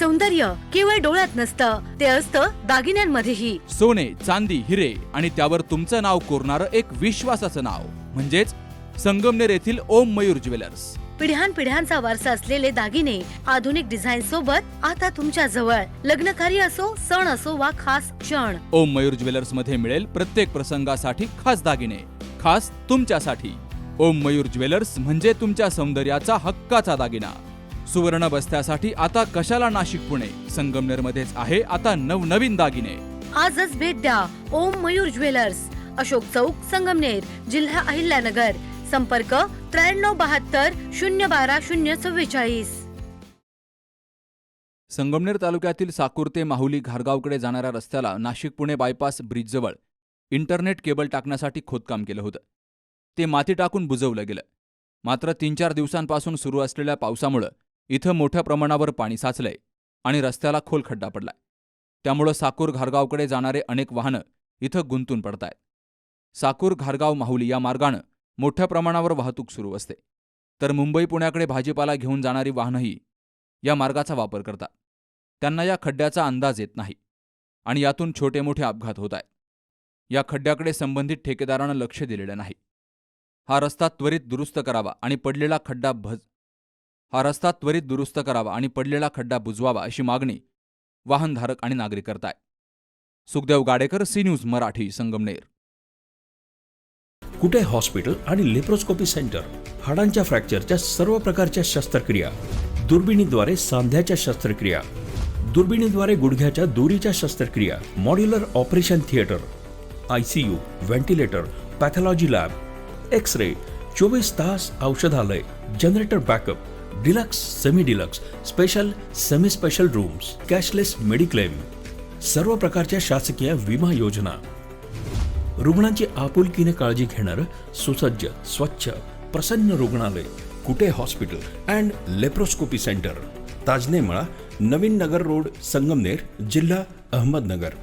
सौंदर्य केवळ डोळ्यात नसतं, ते असतं दागिन्यांमध्येही. सोने, चांदी, हिरे आणि त्यावर तुमचं नाव कोरणारं एक विश्वासाचं नाव म्हणजेच संगमनेर येथील ओम मयूर ज्वेलर्स. पिढ्यानपिढ्यांचा वारसा असलेले दागिने आधुनिक डिझाईन सोबत आता तुमच्या जवळ. लग्नकार्य असो, सण असो वा खास क्षण, ओम मयूर ज्वेलर्स मध्ये मिळेल प्रत्येक प्रसंगासाठी खास दागिने, खास तुमच्यासाठी. ओम मयूर ज्वेलर्स म्हणजे तुमच्या सौंदर्याचा हक्काचा दागिना. सुवर्ण बस्त्यासाठी आता कशाला नाशिक पुणे, संगमनेर मध्येच आहे आता नवनवीन दागिने. आजच भेट द्या ओम मयूर ज्वेलर्स, अशोक चौक, संगमनेर, जिल्हा अहिल्यानगर. संपर्क 9372 012 044. संगमनेर तालुक्यातील साकूर ते माहुली घारगावकडे जाणाऱ्या रस्त्याला नाशिक पुणे बायपास ब्रिजजवळ इंटरनेट केबल टाकण्यासाठी खोदकाम केलं होतं. ते माती टाकून बुजवलं गेलं. मात्र 3-4 दिवसांपासून सुरू असलेल्या पावसामुळे इथं मोठ्या प्रमाणावर पाणी साचलंय आणि रस्त्याला खोल खड्डा पडलाय. त्यामुळं साकूर घारगावकडे जाणारे अनेक वाहनं इथं गुंतून पडतायत. साकूर घारगाव माहुली या मार्गानं मोठ्या प्रमाणावर वाहतूक सुरू असते, तर मुंबई पुण्याकडे भाजीपाला घेऊन जाणारी वाहनंही या मार्गाचा वापर करतात. त्यांना या खड्ड्याचा अंदाज येत नाही आणि यातून छोटे मोठे अपघात होत आहेत. या खड्ड्याकडे संबंधित ठेकेदारानं लक्ष दिलेलं नाही. हा रस्ता त्वरित दुरुस्त करावा आणि पडलेला खड्डा बुजवावा अशी मागणी वाहनधारक आणि नागरिक करतायत. Sukhdev Gadekar, C news Marathi, Sangamner. कुठे हॉस्पिटल आणि लेप्रोस्कोपी सेंटर. हाडांच्या फ्रॅक्चरच्या सर्व प्रकारच्या शस्त्रक्रिया, दुर्बिणीद्वारे सांध्याच्या शस्त्रक्रिया, दुर्बिणीद्वारे गुडघ्याच्या दोरीच्या शस्त्रक्रिया, modular operation theatre, ICU, ventilator, pathology lab, x ray, 24 तास औषधालय, generator backup, deluxe, semi deluxe, special, semi special rooms, cashless mediclaim, सर्व प्रकारच्या शासकीय विमा योजना. रुग्णांची आपुलकीने काळजी घेणारं सुसज्ज, स्वच्छ, प्रसन्न रुग्णालय. Kute hospital and laparoscopy centre, ताजने मळा, नवीन नगर रोड, संगमनेर, जिल्हा अहमदनगर.